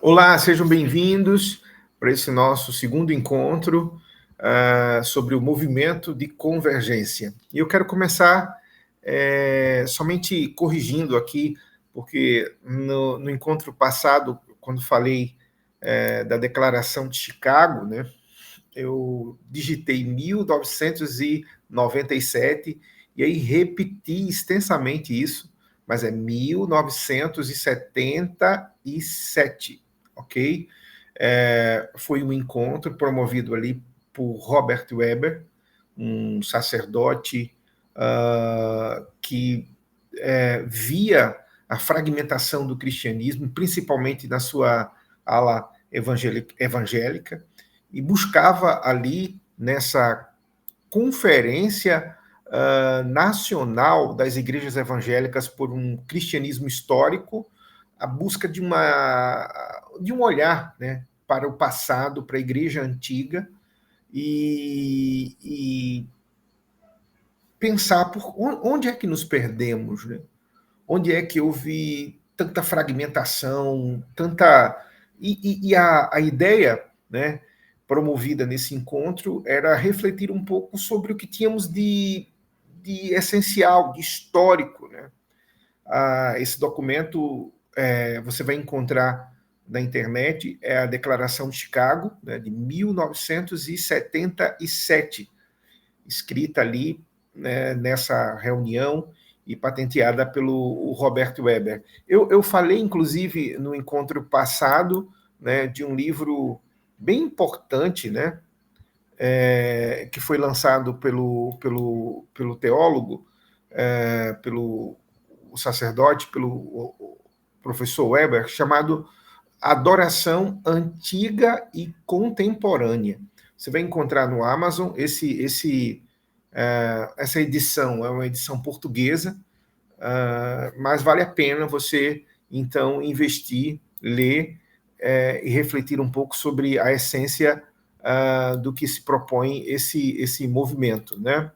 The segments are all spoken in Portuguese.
Olá, sejam bem-vindos para esse nosso segundo encontro sobre o movimento de convergência. E eu quero começar somente corrigindo aqui, porque no encontro passado, quando falei da Declaração de Chicago, né, eu digitei 1997 e aí repeti extensamente isso, mas é 1977, ok? Foi um encontro promovido ali por Robert Weber, um sacerdote que via a fragmentação do cristianismo, principalmente na sua ala evangélica, e buscava ali, nessa conferência nacional das igrejas evangélicas por um cristianismo histórico, a busca de um olhar, né, para o passado, para a igreja antiga, e pensar por onde é que nos perdemos, né? Onde é que houve tanta fragmentação, tanta... E a ideia, né, promovida nesse encontro era refletir um pouco sobre o que tínhamos de essencial, de histórico, né? Esse documento você vai encontrar na internet, é a Declaração de Chicago, né, de 1977, escrita ali, né, nessa reunião e patenteada pelo Robert Weber. Eu falei, inclusive, no encontro passado, né, de um livro bem importante, né, que foi lançado pelo teólogo, pelo sacerdote, pelo professor Weber, chamado Adoração Antiga e Contemporânea. Você vai encontrar no Amazon essa edição, é uma edição portuguesa, mas vale a pena você, então, investir, ler e refletir um pouco sobre a essência do que se propõe esse movimento, né?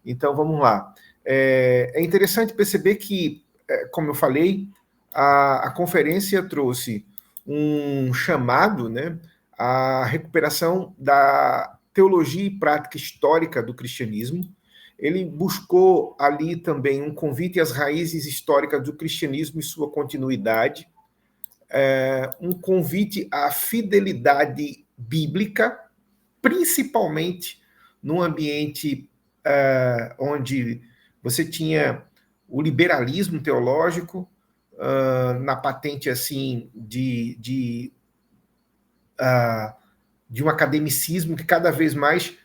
Então, vamos lá. É interessante perceber que, como eu falei, a conferência trouxe um chamado, né, à recuperação da teologia e prática histórica do cristianismo. Ele buscou ali também um convite às raízes históricas do cristianismo e sua continuidade, um convite à fidelidade bíblica, principalmente num ambiente onde você tinha o liberalismo teológico na patente assim de um academicismo que cada vez mais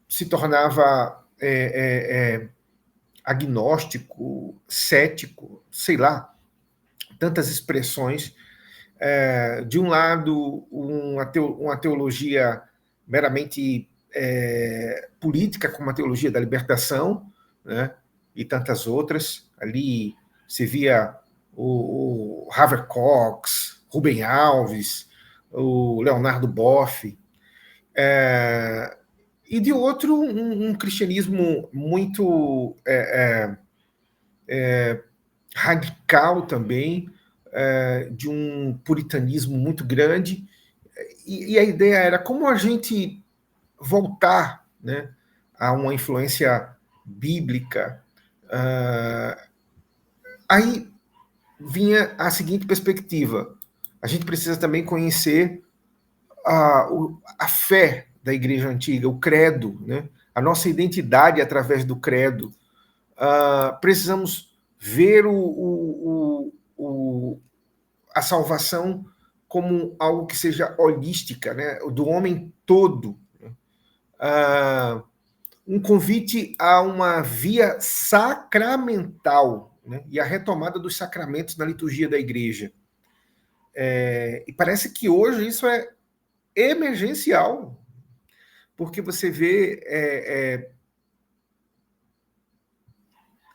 se tornava agnóstico, cético, sei lá, tantas expressões. De um lado, uma teologia meramente política, como a teologia da libertação, né, e tantas outras. Ali se via o Havercox, Rubem Alves, o Leonardo Boff, e de outro, um cristianismo muito radical também, de um puritanismo muito grande, e a ideia era como a gente voltar, né, a uma influência bíblica. Aí vinha a seguinte perspectiva: a gente precisa também conhecer a fé da igreja antiga, o credo, né, a nossa identidade através do credo. Precisamos ver a salvação como algo que seja holística, né, do homem todo. Um convite a uma via sacramental, né, e a retomada dos sacramentos na liturgia da igreja. E parece que hoje isso é emergencial, porque você vê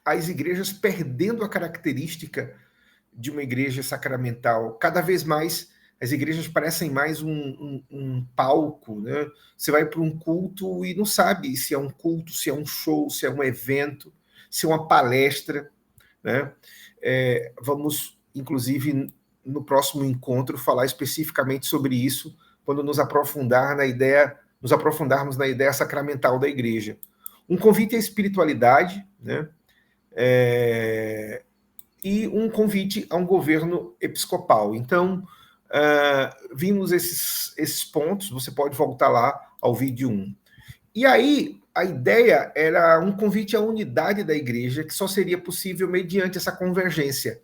as igrejas perdendo a característica de uma igreja sacramental. Cada vez mais as igrejas parecem mais um palco, né? Você vai para um culto e não sabe se é um culto, se é um show, se é um evento, se é uma palestra, né? Vamos, inclusive, no próximo encontro, falar especificamente sobre isso, quando nos aprofundarmos na ideia sacramental da igreja. Um convite à espiritualidade, né? E um convite a um governo episcopal. Então, vimos esses pontos, você pode voltar lá ao vídeo 1. E aí, a ideia era um convite à unidade da igreja, que só seria possível mediante essa convergência.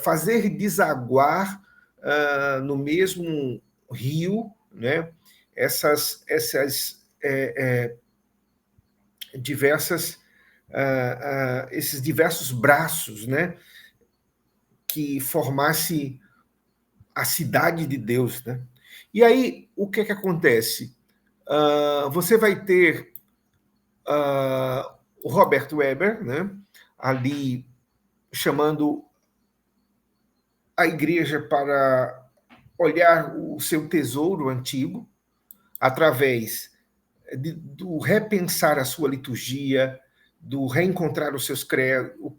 Fazer desaguar no mesmo rio, né, esses diversos braços, né, que formasse a cidade de Deus, né? E aí, o que acontece? Você vai ter o Robert Weber, né, ali chamando a igreja para olhar o seu tesouro antigo, através do repensar a sua liturgia, do reencontrar o seu credo,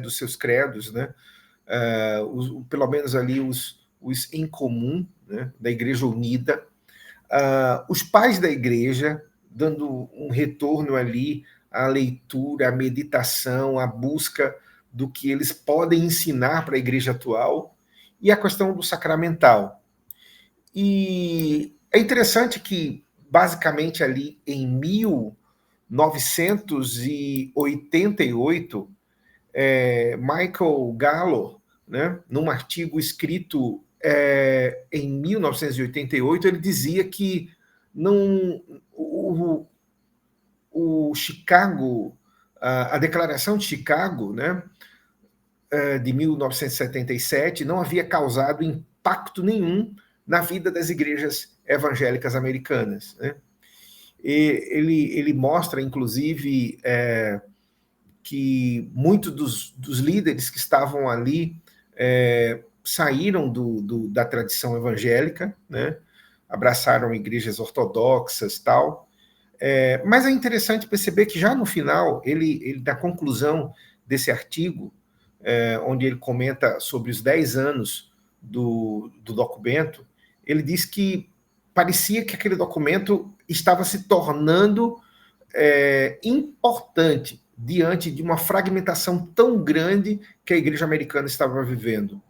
os seus credos, né? Pelo menos ali os em comum, né? Da Igreja Unida. Os pais da igreja, dando um retorno ali à leitura, à meditação, à busca do que eles podem ensinar para a igreja atual, e a questão do sacramental. E é interessante que, basicamente, ali em 1988, Michael Gallo, né, num artigo escrito em 1988, ele dizia que não, o Chicago, a Declaração de Chicago, né, de 1977, não havia causado impacto nenhum na vida das igrejas evangélicas americanas, né? E ele mostra, inclusive, que muitos dos líderes que estavam ali saíram da tradição evangélica, né? Abraçaram igrejas ortodoxas, tal. Mas é interessante perceber que já no final, ele na conclusão desse artigo, onde ele comenta sobre os 10 anos do documento, ele diz que parecia que aquele documento estava se tornando importante diante de uma fragmentação tão grande que a igreja americana estava vivendo.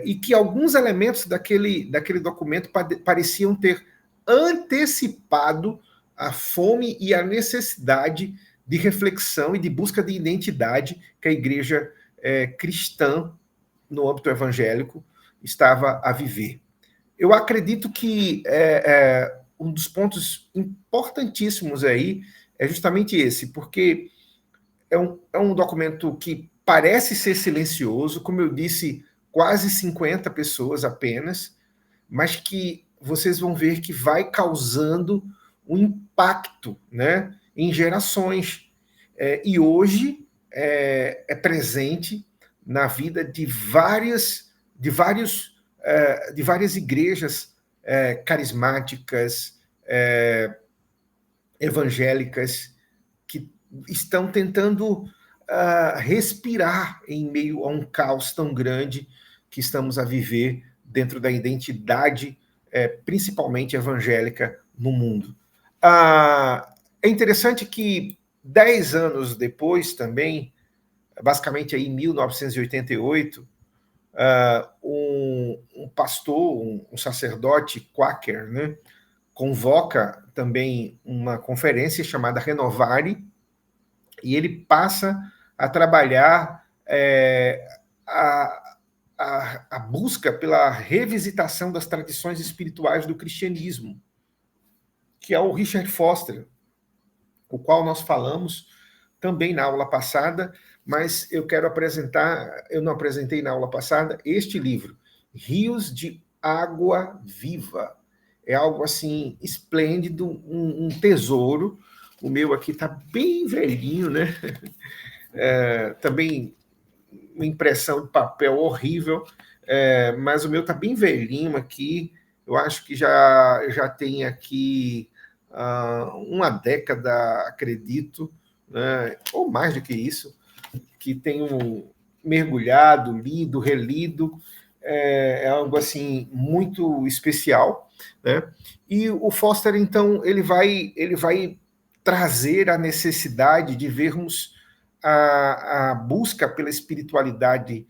E que alguns elementos daquele documento pareciam ter antecipado a fome e a necessidade de reflexão e de busca de identidade que a igreja cristã, no âmbito evangélico, estava a viver. Eu acredito que um dos pontos importantíssimos aí é justamente esse, porque é um documento que parece ser silencioso, como eu disse, quase 50 pessoas apenas, mas que vocês vão ver que vai causando um impacto, né, em gerações. E hoje é presente na vida de várias igrejas carismáticas, evangélicas, que estão tentando respirar em meio a um caos tão grande que estamos a viver dentro da identidade, principalmente evangélica, no mundo. É interessante que 10 anos depois também, basicamente aí em 1988, um pastor, um sacerdote quaker, né, convoca também uma conferência chamada Renovare, e ele passa a trabalhar a busca pela revisitação das tradições espirituais do cristianismo, que é o Richard Foster, o qual nós falamos também na aula passada, mas eu não apresentei na aula passada, este livro, Rios de Água Viva. É algo assim esplêndido, um tesouro. O meu aqui está bem velhinho, né? Também uma impressão de papel horrível, mas o meu está bem velhinho aqui. Eu acho que já tem aqui uma década, acredito, né? Ou mais do que isso, que tem mergulhado, lido, relido, é algo assim muito especial, né? E o Foster, então, ele vai trazer a necessidade de vermos a busca pela espiritualidade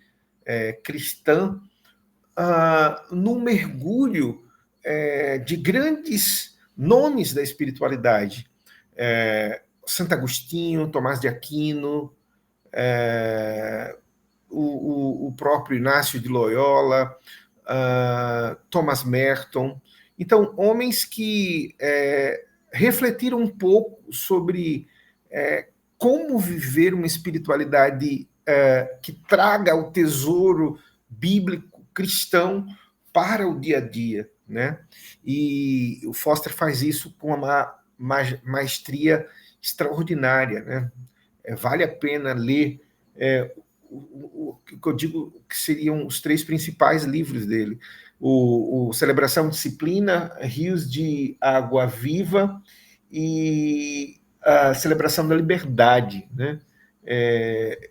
cristã num mergulho de grandes nomes da espiritualidade. Santo Agostinho, Tomás de Aquino, o próprio Inácio de Loyola, Thomas Merton. Então, homens que refletiram um pouco sobre como viver uma espiritualidade que traga o tesouro bíblico cristão para o dia a dia, né? E o Foster faz isso com uma maestria extraordinária, né? Vale a pena ler o que eu digo que seriam os 3 principais livros dele: o Celebração, Disciplina, Rios de Água Viva e a Celebração da Liberdade, né?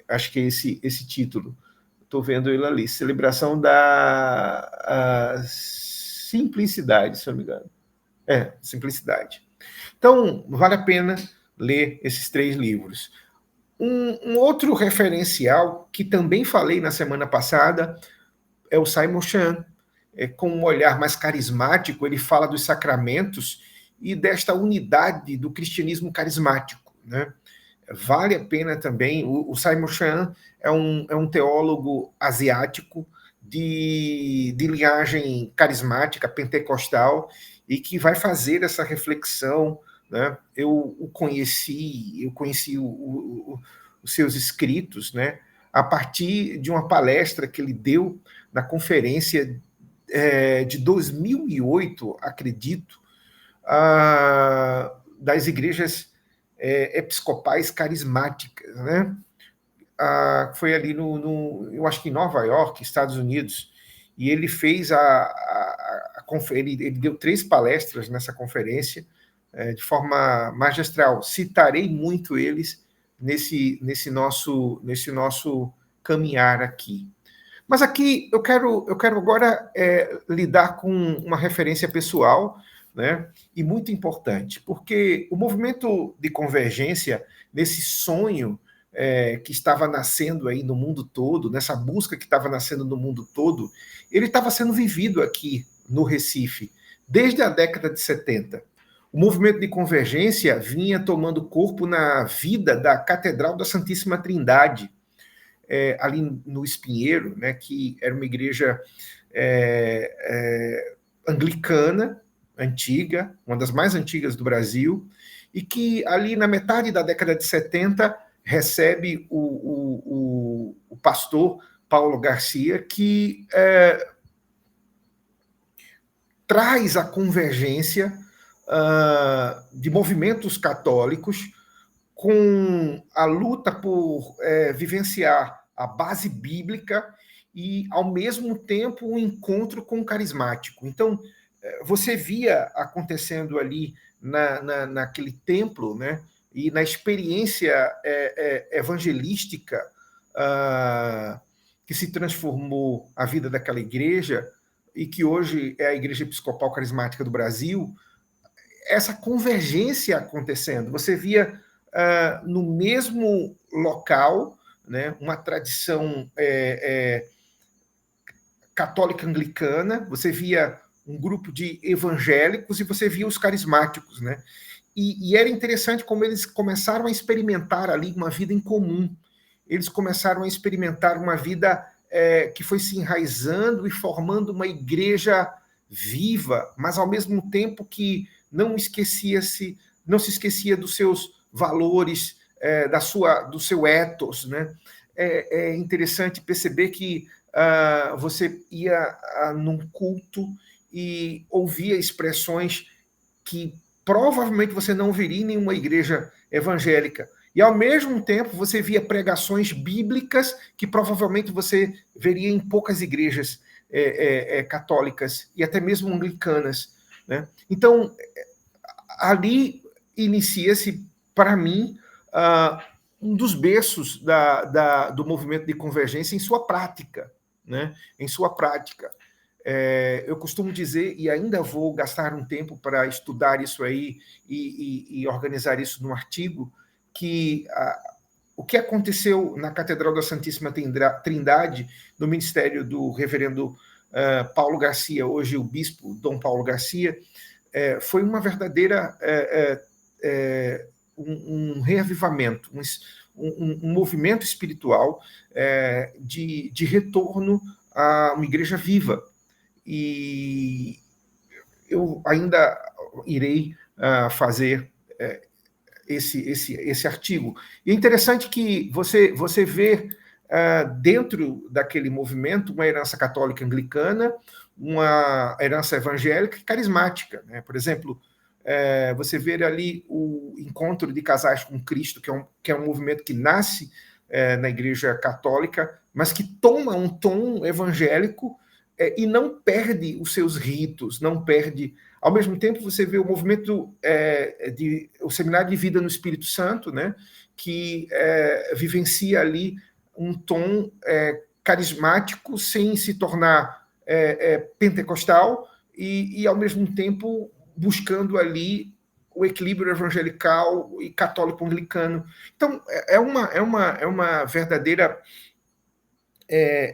Acho que é esse título. Estou vendo ele ali. Celebração da Simplicidade, se eu não me engano. Simplicidade. Então, vale a pena ler esses 3 livros. Um outro referencial que também falei na semana passada é o Simon Chan. Com um olhar mais carismático, ele fala dos sacramentos e desta unidade do cristianismo carismático, né? Vale a pena também. O Simon Chan é um teólogo asiático de linhagem carismática, pentecostal, e que vai fazer essa reflexão, né? Eu conheci os seus escritos, né, a partir de uma palestra que ele deu na conferência de 2008, acredito, das igrejas episcopais carismáticas, né? Foi ali eu acho que em Nova York, Estados Unidos, e ele fez ele deu 3 palestras nessa conferência, de forma magistral. Citarei muito eles nesse nosso caminhar aqui. Mas aqui eu quero agora lidar com uma referência pessoal, né, e muito importante, porque o movimento de convergência, nesse sonho que estava nascendo aí no mundo todo, nessa busca que estava nascendo no mundo todo, ele estava sendo vivido aqui no Recife, desde a década de 70. O movimento de convergência vinha tomando corpo na vida da Catedral da Santíssima Trindade, ali no Espinheiro, né, que era uma igreja anglicana, antiga, uma das mais antigas do Brasil, e que ali na metade da década de 70 recebe o pastor Paulo Garcia, que traz a convergência de movimentos católicos com a luta por vivenciar a base bíblica e, ao mesmo tempo, um encontro com o carismático. Então, você via acontecendo ali naquele templo, né, e na experiência evangelística que se transformou a vida daquela igreja e que hoje é a Igreja Episcopal Carismática do Brasil, essa convergência acontecendo. Você via no mesmo local, né, uma tradição católica anglicana, você via um grupo de evangélicos e você via os carismáticos, né? E era interessante como eles começaram a experimentar ali uma vida em comum. Eles começaram a experimentar uma vida que foi se enraizando e formando uma igreja viva, mas ao mesmo tempo que não se esquecia dos seus valores, do seu ethos, né? É interessante perceber que você ia num culto e ouvia expressões que provavelmente você não veria em nenhuma igreja evangélica. E, ao mesmo tempo, você via pregações bíblicas que provavelmente você veria em poucas igrejas católicas e até mesmo anglicanas, né? Então, ali inicia-se, para mim, um dos berços do movimento de convergência em sua prática, né? Em sua prática. Eu costumo dizer, e ainda vou gastar um tempo para estudar isso aí e organizar isso num artigo, que o que aconteceu na Catedral da Santíssima Trindade, no ministério do reverendo Paulo Garcia, hoje o bispo Dom Paulo Garcia, foi uma verdadeira um reavivamento, um movimento espiritual de retorno a uma igreja viva. E eu ainda irei fazer esse artigo. E é interessante que você vê dentro daquele movimento uma herança católica anglicana, uma herança evangélica e carismática. Né? Por exemplo, você vê ali o encontro de casais com Cristo, que é um movimento que nasce na Igreja Católica, mas que toma um tom evangélico e não perde os seus ritos, não perde. Ao mesmo tempo, você vê o movimento o Seminário de Vida no Espírito Santo, né, que vivencia ali um tom carismático sem se tornar pentecostal e, ao mesmo tempo, buscando ali o equilíbrio evangelical e católico-anglicano. Então, é uma verdadeira...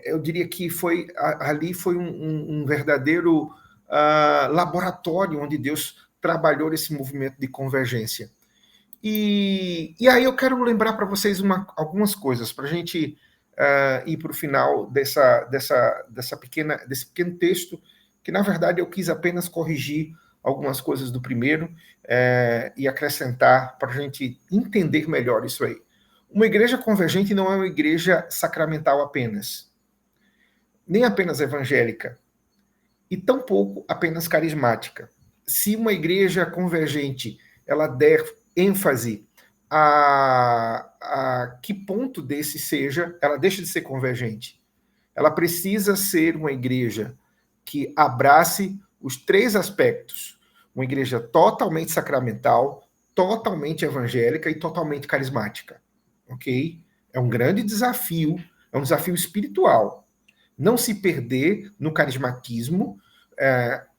eu diria que ali foi um verdadeiro laboratório onde Deus trabalhou esse movimento de convergência. E aí eu quero lembrar para vocês algumas coisas, para a gente ir para o final desse pequeno texto, que na verdade eu quis apenas corrigir algumas coisas do primeiro e acrescentar para a gente entender melhor isso aí. Uma igreja convergente não é uma igreja sacramental apenas, nem apenas evangélica, e tampouco apenas carismática. Se uma igreja convergente ela der ênfase a que ponto desse seja, ela deixa de ser convergente. Ela precisa ser uma igreja que abrace os três aspectos. Uma igreja totalmente sacramental, totalmente evangélica e totalmente carismática. Ok? É um grande desafio, é um desafio espiritual. Não se perder no carismatismo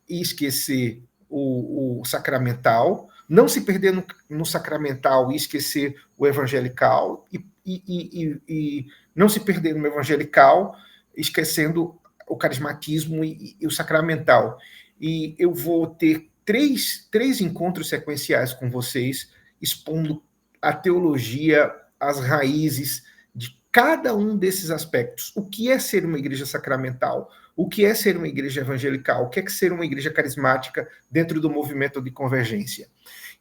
e esquecer o sacramental, não se perder no sacramental e esquecer o evangelical, e não se perder no evangelical, esquecendo o carismatismo e o sacramental. E eu vou ter três encontros sequenciais com vocês, expondo a teologia, as raízes de cada um desses aspectos. O que é ser uma igreja sacramental? O que é ser uma igreja evangelical? O que é ser uma igreja carismática dentro do movimento de convergência?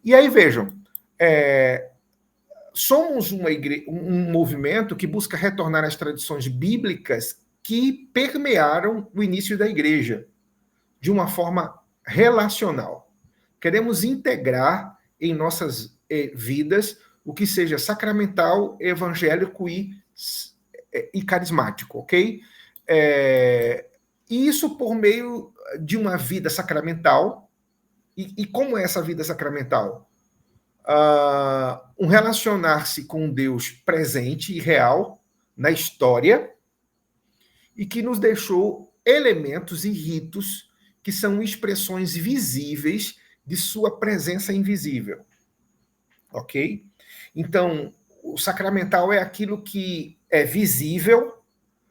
E aí, vejam, somos um movimento que busca retornar às tradições bíblicas que permearam o início da igreja, de uma forma relacional. Queremos integrar em nossas vidas o que seja sacramental, evangélico e carismático, ok? E isso por meio de uma vida sacramental. E como é essa vida sacramental? Um relacionar-se com Deus presente e real na história e que nos deixou elementos e ritos que são expressões visíveis de sua presença invisível. Ok? Então, o sacramental é aquilo que é visível,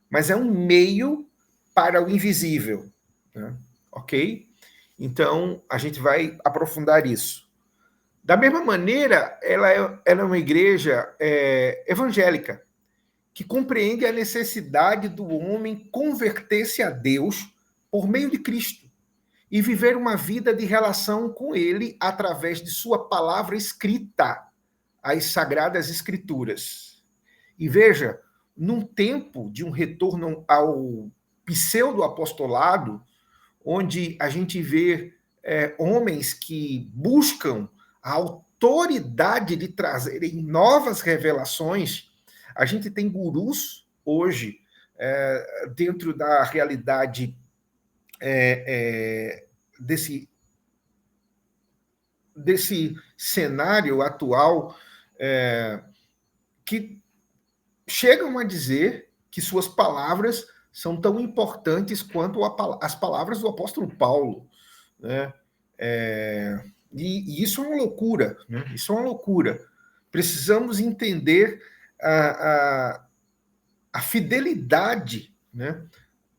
mas é um meio para o invisível. Né? Ok? Então, a gente vai aprofundar isso. Da mesma maneira, ela é uma igreja evangélica, que compreende a necessidade do homem converter-se a Deus por meio de Cristo e viver uma vida de relação com Ele através de sua palavra escrita, as Sagradas Escrituras. E veja, num tempo de um retorno ao pseudo-apostolado, onde a gente vê homens que buscam a autoridade de trazerem novas revelações, a gente tem gurus hoje dentro da realidade desse cenário atual que chegam a dizer que suas palavras são tão importantes quanto as palavras do apóstolo Paulo, né? E isso é uma loucura, né? Isso é uma loucura. Precisamos entender a fidelidade, né,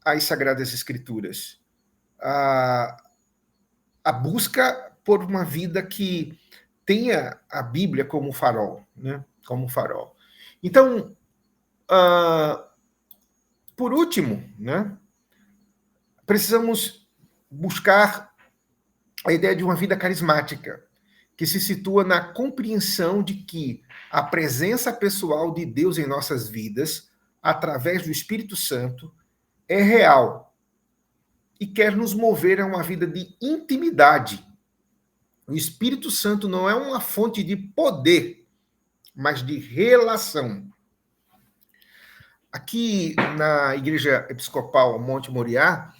às Sagradas Escrituras, a busca por uma vida que tenha a Bíblia como farol, né? Como farol. Então, por último, né, precisamos buscar a ideia de uma vida carismática, que se situa na compreensão de que a presença pessoal de Deus em nossas vidas, através do Espírito Santo, é real e quer nos mover a uma vida de intimidade. O Espírito Santo não é uma fonte de poder, mas de relação. Aqui na Igreja Episcopal Monte Moriá,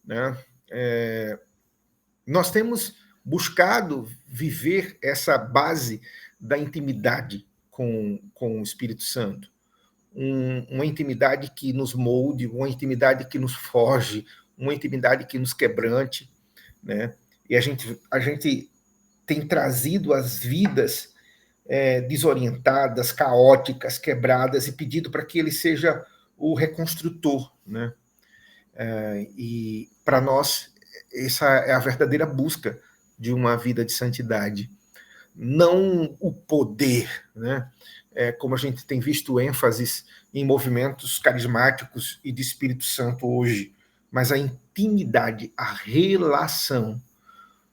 né, nós temos buscado viver essa base da intimidade com o Espírito Santo. Uma intimidade que nos molde, uma intimidade que nos forge, uma intimidade que nos quebrante, né? E a gente tem trazido as vidas desorientadas, caóticas, quebradas, e pedido para que ele seja o reconstrutor, né? E para nós, essa é a verdadeira busca de uma vida de santidade. Não o poder, né? Como a gente tem visto ênfases em movimentos carismáticos e de Espírito Santo hoje, mas a intimidade, a relação.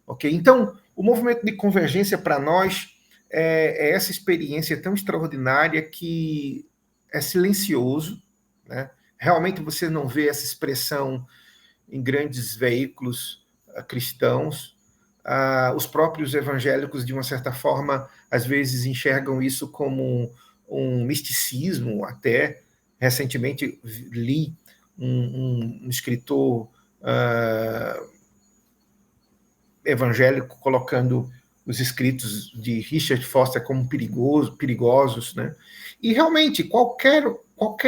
Ok? Então, o movimento de convergência para nós é essa experiência tão extraordinária que é silencioso, né? Realmente você não vê essa expressão em grandes veículos cristãos. Os próprios evangélicos, de uma certa forma, às vezes enxergam isso como um misticismo até. Recentemente li um escritor evangélico colocando os escritos de Richard Foster como perigosos, né? E realmente qualquer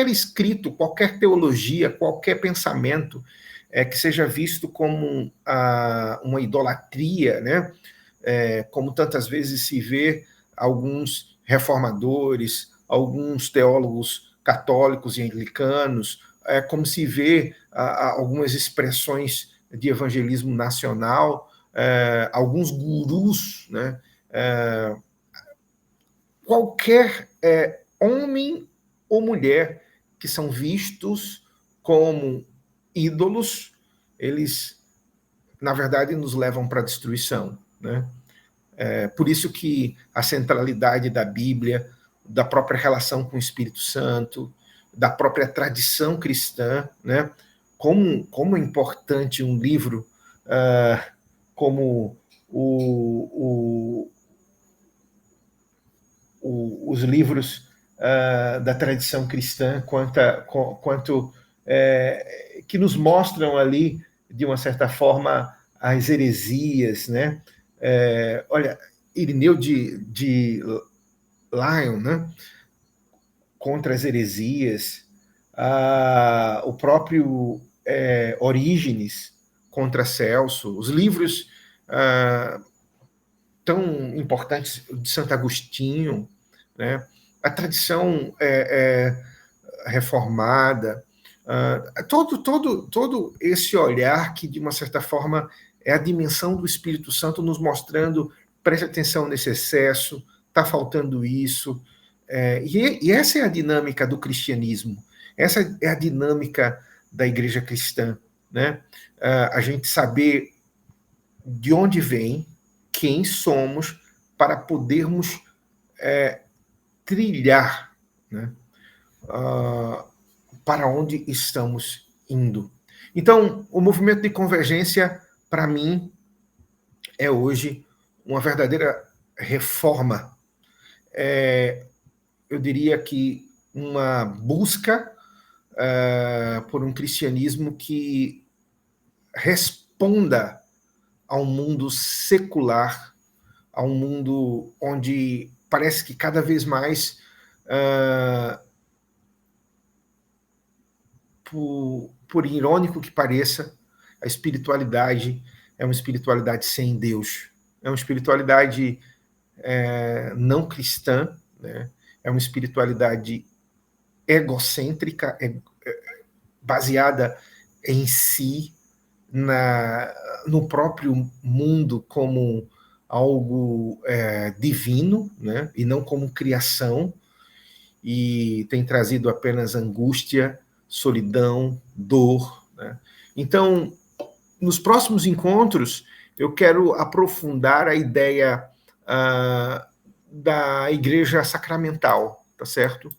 escrito, qualquer teologia, qualquer pensamento que seja visto como uma idolatria, né? Como tantas vezes se vê alguns reformadores, alguns teólogos católicos e anglicanos, como se vê algumas expressões de evangelismo nacional, alguns gurus, né? Qualquer homem ou mulher que são vistos como ídolos, eles, na verdade, nos levam para a destruição, né? Por isso que a centralidade da Bíblia, da própria relação com o Espírito Santo, da própria tradição cristã, né? Como é importante um livro como os livros da tradição cristã, quanto que nos mostram ali, de uma certa forma, as heresias, né? Olha, Irineu de Lyon, né? Contra as heresias, o próprio Orígenes contra Celso, os livros tão importantes de Santo Agostinho, né? A tradição reformada, todo esse olhar que, de uma certa forma, é a dimensão do Espírito Santo nos mostrando: preste atenção nesse excesso, está faltando isso. E essa é a dinâmica do cristianismo, essa é a dinâmica da igreja cristã, né? A gente saber de onde vem, quem somos, para podermos trilhar, né? Para onde estamos indo. Então, o movimento de convergência, para mim, é hoje uma verdadeira reforma. Eu diria que uma busca por um cristianismo que responda ao mundo secular, a um mundo onde parece que cada vez mais Por irônico que pareça, a espiritualidade é uma espiritualidade sem Deus. É uma espiritualidade não cristã, né? É uma espiritualidade egocêntrica, baseada em si, no próprio mundo como algo divino, né? E não como criação, e tem trazido apenas angústia, solidão, dor, né? Então, nos próximos encontros, eu quero aprofundar a ideia da igreja sacramental, tá certo?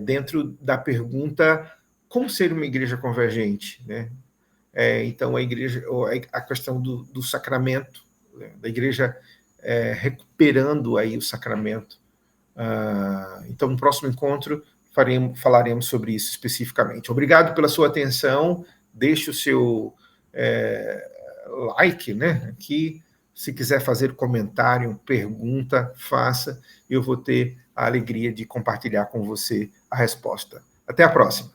Dentro da pergunta como ser uma igreja convergente, né? Então, a questão do sacramento, né? Da igreja recuperando aí o sacramento. Então, no próximo encontro, falaremos sobre isso especificamente. Obrigado pela sua atenção. Deixe o seu like, né? Aqui, se quiser fazer comentário, pergunta, faça. Eu vou ter a alegria de compartilhar com você a resposta. Até a próxima.